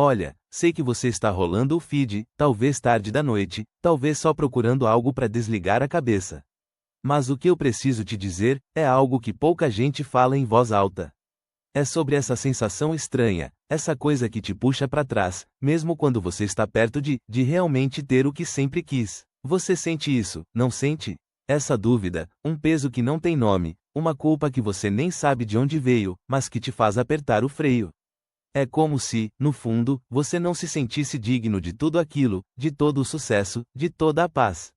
Olha, sei que você está rolando o feed, talvez tarde da noite, talvez só procurando algo para desligar a cabeça. Mas o que eu preciso te dizer é algo que pouca gente fala em voz alta. É sobre essa sensação estranha, essa coisa que te puxa para trás, mesmo quando você está perto de realmente ter o que sempre quis. Você sente isso, não sente? Essa dúvida, um peso que não tem nome, uma culpa que você nem sabe de onde veio, mas que te faz apertar o freio. É como se, no fundo, você não se sentisse digno de tudo aquilo, de todo o sucesso, de toda a paz.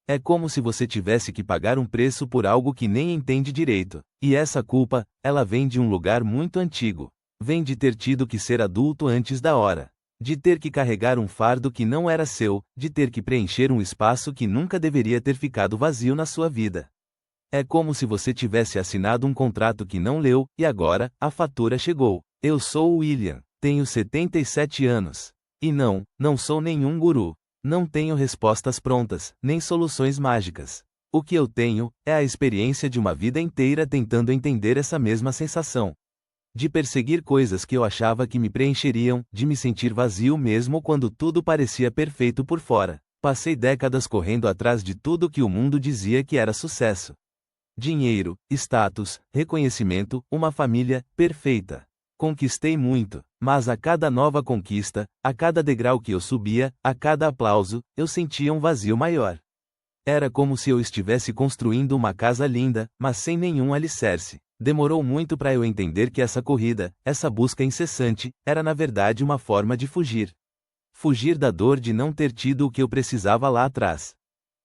É como se você tivesse que pagar um preço por algo que nem entende direito. E essa culpa, ela vem de um lugar muito antigo. Vem de ter tido que ser adulto antes da hora. De ter que carregar um fardo que não era seu, de ter que preencher um espaço que nunca deveria ter ficado vazio na sua vida. É como se você tivesse assinado um contrato que não leu, e agora, a fatura chegou. Eu sou o William, tenho 77 anos. E não sou nenhum guru. Não tenho respostas prontas, nem soluções mágicas. O que eu tenho, é a experiência de uma vida inteira tentando entender essa mesma sensação. De perseguir coisas que eu achava que me preencheriam, de me sentir vazio mesmo quando tudo parecia perfeito por fora. Passei décadas correndo atrás de tudo que o mundo dizia que era sucesso. Dinheiro, status, reconhecimento, uma família perfeita. Conquistei muito, mas a cada nova conquista, a cada degrau que eu subia, a cada aplauso, eu sentia um vazio maior. Era como se eu estivesse construindo uma casa linda, mas sem nenhum alicerce. Demorou muito para eu entender que essa corrida, essa busca incessante, era na verdade uma forma de fugir. Fugir da dor de não ter tido o que eu precisava lá atrás.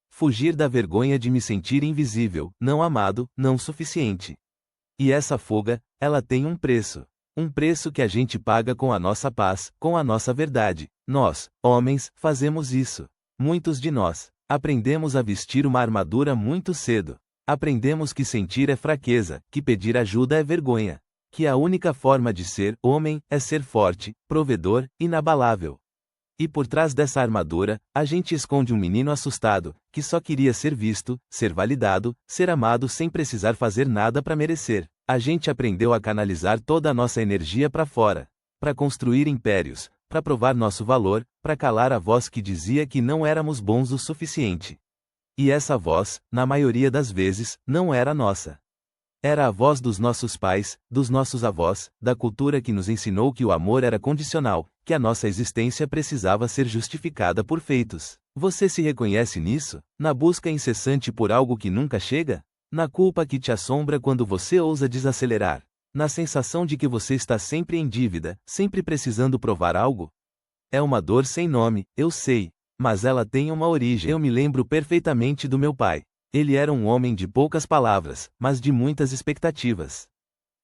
Fugir da vergonha de me sentir invisível, não amado, não suficiente. E essa fuga, ela tem um preço. Um preço que a gente paga com a nossa paz, com a nossa verdade. Nós, homens, fazemos isso. Muitos de nós. Aprendemos a vestir uma armadura muito cedo. Aprendemos que sentir é fraqueza, que pedir ajuda é vergonha. Que a única forma de ser homem é ser forte, provedor, inabalável. E por trás dessa armadura, a gente esconde um menino assustado, que só queria ser visto, ser validado, ser amado sem precisar fazer nada para merecer. A gente aprendeu a canalizar toda a nossa energia para fora, para construir impérios, para provar nosso valor, para calar a voz que dizia que não éramos bons o suficiente. E essa voz, na maioria das vezes, não era nossa. Era a voz dos nossos pais, dos nossos avós, da cultura que nos ensinou que o amor era condicional, que a nossa existência precisava ser justificada por feitos. Você se reconhece nisso? Na busca incessante por algo que nunca chega? Na culpa que te assombra quando você ousa desacelerar? Na sensação de que você está sempre em dívida, sempre precisando provar algo? É uma dor sem nome, eu sei, mas ela tem uma origem. Eu me lembro perfeitamente do meu pai. Ele era um homem de poucas palavras, mas de muitas expectativas.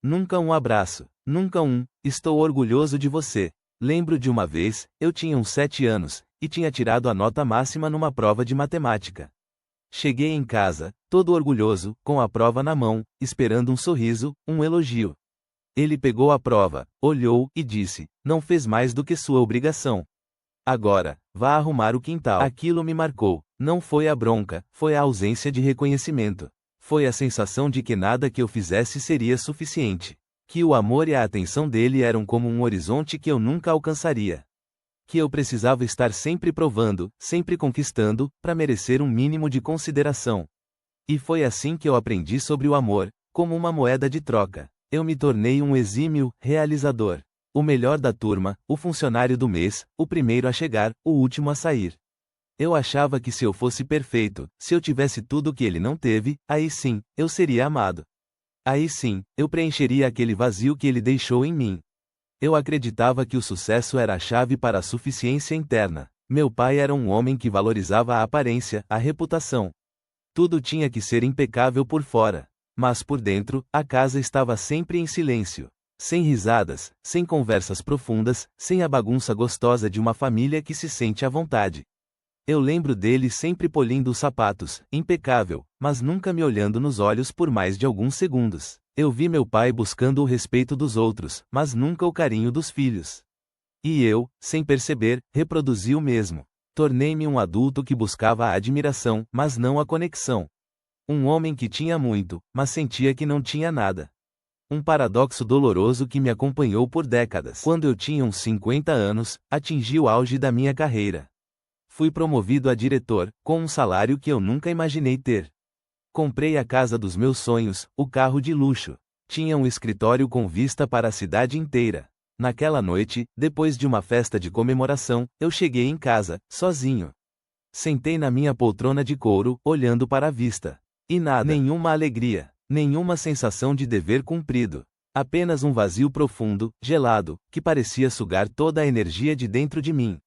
Nunca um abraço, nunca estou orgulhoso de você. Lembro de uma vez, eu tinha uns 7 anos, e tinha tirado a nota máxima numa prova de matemática. Cheguei em casa, todo orgulhoso, com a prova na mão, esperando um sorriso, um elogio. Ele pegou a prova, olhou e disse: "Não fez mais do que sua obrigação. Agora, vá arrumar o quintal." Aquilo me marcou. Não foi a bronca, foi a ausência de reconhecimento. Foi a sensação de que nada que eu fizesse seria suficiente. Que o amor e a atenção dele eram como um horizonte que eu nunca alcançaria. Que eu precisava estar sempre provando, sempre conquistando, para merecer um mínimo de consideração. E foi assim que eu aprendi sobre o amor, como uma moeda de troca. Eu me tornei um exímio realizador. O melhor da turma, o funcionário do mês, o primeiro a chegar, o último a sair. Eu achava que se eu fosse perfeito, se eu tivesse tudo o que ele não teve, aí sim, eu seria amado. Aí sim, eu preencheria aquele vazio que ele deixou em mim. Eu acreditava que o sucesso era a chave para a suficiência interna. Meu pai era um homem que valorizava a aparência, a reputação. Tudo tinha que ser impecável por fora. Mas por dentro, a casa estava sempre em silêncio. Sem risadas, sem conversas profundas, sem a bagunça gostosa de uma família que se sente à vontade. Eu lembro dele sempre polindo os sapatos, impecável, mas nunca me olhando nos olhos por mais de alguns segundos. Eu vi meu pai buscando o respeito dos outros, mas nunca o carinho dos filhos. E eu, sem perceber, reproduzi o mesmo. Tornei-me um adulto que buscava a admiração, mas não a conexão. Um homem que tinha muito, mas sentia que não tinha nada. Um paradoxo doloroso que me acompanhou por décadas. Quando eu tinha uns 50 anos, atingi o auge da minha carreira. Fui promovido a diretor, com um salário que eu nunca imaginei ter. Comprei a casa dos meus sonhos, o carro de luxo. Tinha um escritório com vista para a cidade inteira. Naquela noite, depois de uma festa de comemoração, eu cheguei em casa, sozinho. Sentei na minha poltrona de couro, olhando para a vista. E nada, nenhuma alegria, nenhuma sensação de dever cumprido. Apenas um vazio profundo, gelado, que parecia sugar toda a energia de dentro de mim.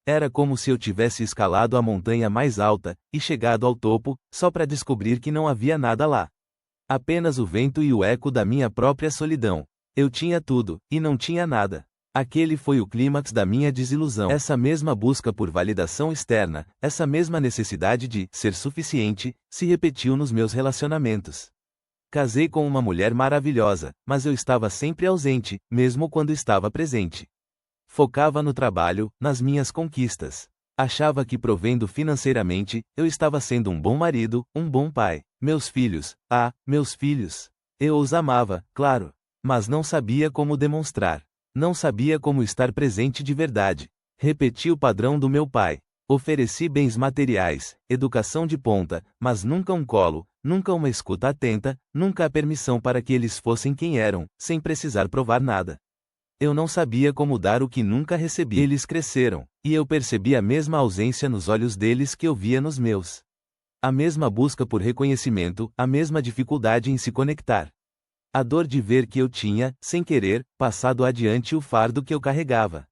Era como se eu tivesse escalado a montanha mais alta, e chegado ao topo, só para descobrir que não havia nada lá. Apenas o vento e o eco da minha própria solidão. Eu tinha tudo, e não tinha nada. Aquele foi o clímax da minha desilusão. Essa mesma busca por validação externa, essa mesma necessidade de ser suficiente, se repetiu nos meus relacionamentos. Casei com uma mulher maravilhosa, mas eu estava sempre ausente, mesmo quando estava presente. Focava no trabalho, nas minhas conquistas. Achava que provendo financeiramente, eu estava sendo um bom marido, um bom pai. Meus filhos, meus filhos. Eu os amava, claro. Mas não sabia como demonstrar. Não sabia como estar presente de verdade. Repeti o padrão do meu pai. Ofereci bens materiais, educação de ponta, mas nunca um colo, nunca uma escuta atenta, nunca a permissão para que eles fossem quem eram, sem precisar provar nada. Eu não sabia como dar o que nunca recebi. Eles cresceram, e eu percebi a mesma ausência nos olhos deles que eu via nos meus. A mesma busca por reconhecimento, a mesma dificuldade em se conectar. A dor de ver que eu tinha, sem querer, passado adiante o fardo que eu carregava.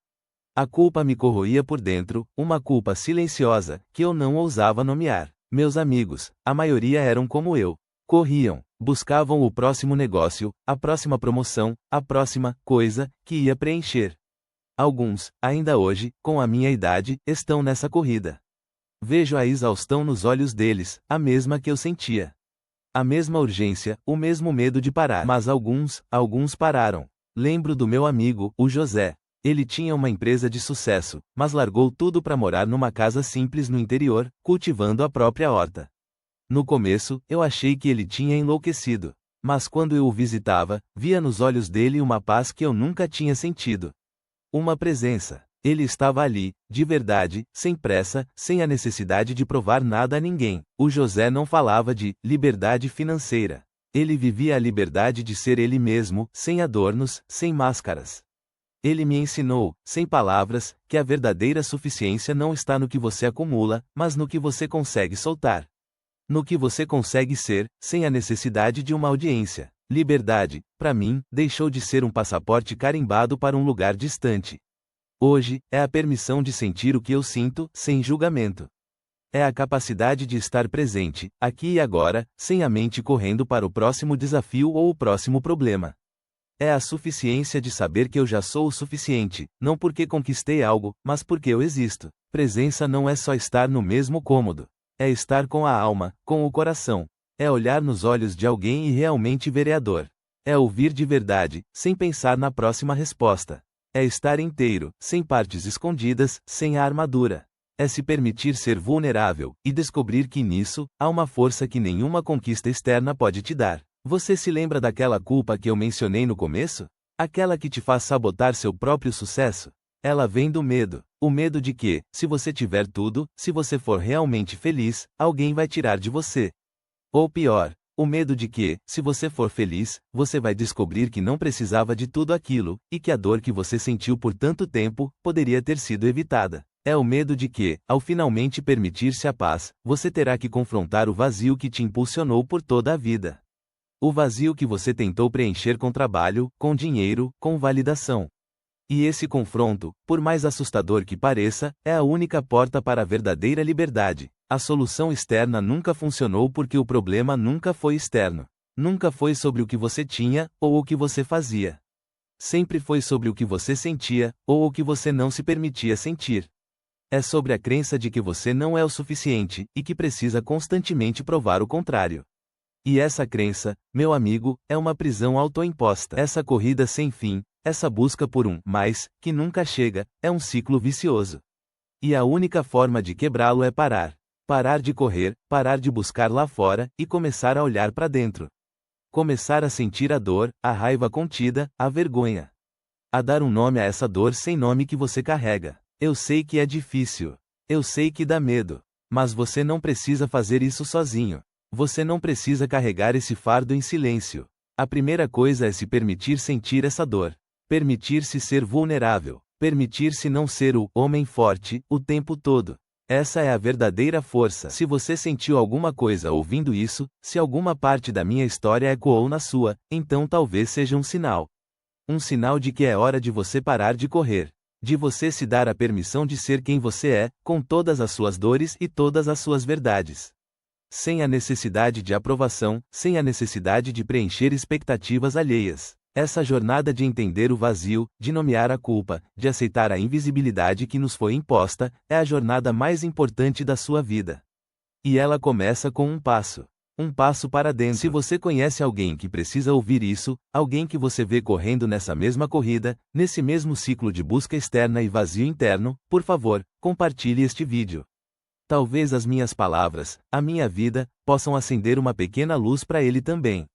A culpa me corroía por dentro, uma culpa silenciosa, que eu não ousava nomear. Meus amigos, a maioria eram como eu. Corriam, buscavam o próximo negócio, a próxima promoção, a próxima coisa que ia preencher. Alguns, ainda hoje, com a minha idade, estão nessa corrida. Vejo a exaustão nos olhos deles, a mesma que eu sentia. A mesma urgência, o mesmo medo de parar. Mas alguns pararam. Lembro do meu amigo, o José. Ele tinha uma empresa de sucesso, mas largou tudo para morar numa casa simples no interior, cultivando a própria horta. No começo, eu achei que ele tinha enlouquecido. Mas quando eu o visitava, via nos olhos dele uma paz que eu nunca tinha sentido. Uma presença. Ele estava ali, de verdade, sem pressa, sem a necessidade de provar nada a ninguém. O José não falava de liberdade financeira. Ele vivia a liberdade de ser ele mesmo, sem adornos, sem máscaras. Ele me ensinou, sem palavras, que a verdadeira suficiência não está no que você acumula, mas no que você consegue soltar. No que você consegue ser, sem a necessidade de uma audiência. Liberdade, para mim, deixou de ser um passaporte carimbado para um lugar distante. Hoje, é a permissão de sentir o que eu sinto, sem julgamento. É a capacidade de estar presente, aqui e agora, sem a mente correndo para o próximo desafio ou o próximo problema. É a suficiência de saber que eu já sou o suficiente, não porque conquistei algo, mas porque eu existo. Presença não é só estar no mesmo cômodo. É estar com a alma, com o coração. É olhar nos olhos de alguém e realmente ver a dor. É ouvir de verdade, sem pensar na próxima resposta. É estar inteiro, sem partes escondidas, sem a armadura. É se permitir ser vulnerável, e descobrir que nisso, há uma força que nenhuma conquista externa pode te dar. Você se lembra daquela culpa que eu mencionei no começo? Aquela que te faz sabotar seu próprio sucesso? Ela vem do medo. O medo de que, se você tiver tudo, se você for realmente feliz, alguém vai tirar de você. Ou pior, o medo de que, se você for feliz, você vai descobrir que não precisava de tudo aquilo, e que a dor que você sentiu por tanto tempo, poderia ter sido evitada. É o medo de que, ao finalmente permitir-se a paz, você terá que confrontar o vazio que te impulsionou por toda a vida. O vazio que você tentou preencher com trabalho, com dinheiro, com validação. E esse confronto, por mais assustador que pareça, é a única porta para a verdadeira liberdade. A solução externa nunca funcionou porque o problema nunca foi externo. Nunca foi sobre o que você tinha, ou o que você fazia. Sempre foi sobre o que você sentia, ou o que você não se permitia sentir. É sobre a crença de que você não é o suficiente, e que precisa constantemente provar o contrário. E essa crença, meu amigo, é uma prisão autoimposta. Essa corrida sem fim, essa busca por um mais, que nunca chega, é um ciclo vicioso. E a única forma de quebrá-lo é parar. Parar de correr, parar de buscar lá fora, e começar a olhar para dentro. Começar a sentir a dor, a raiva contida, a vergonha. A dar um nome a essa dor sem nome que você carrega. Eu sei que é difícil. Eu sei que dá medo. Mas você não precisa fazer isso sozinho. Você não precisa carregar esse fardo em silêncio. A primeira coisa é se permitir sentir essa dor. Permitir-se ser vulnerável. Permitir-se não ser o homem forte o tempo todo. Essa é a verdadeira força. Se você sentiu alguma coisa ouvindo isso, se alguma parte da minha história ecoou na sua, então talvez seja um sinal. Um sinal de que é hora de você parar de correr. De você se dar a permissão de ser quem você é, com todas as suas dores e todas as suas verdades. Sem a necessidade de aprovação, sem a necessidade de preencher expectativas alheias. Essa jornada de entender o vazio, de nomear a culpa, de aceitar a invisibilidade que nos foi imposta, é a jornada mais importante da sua vida. E ela começa com um passo. Um passo para dentro. Se você conhece alguém que precisa ouvir isso, alguém que você vê correndo nessa mesma corrida, nesse mesmo ciclo de busca externa e vazio interno, por favor, compartilhe este vídeo. Talvez as minhas palavras, a minha vida, possam acender uma pequena luz para ele também.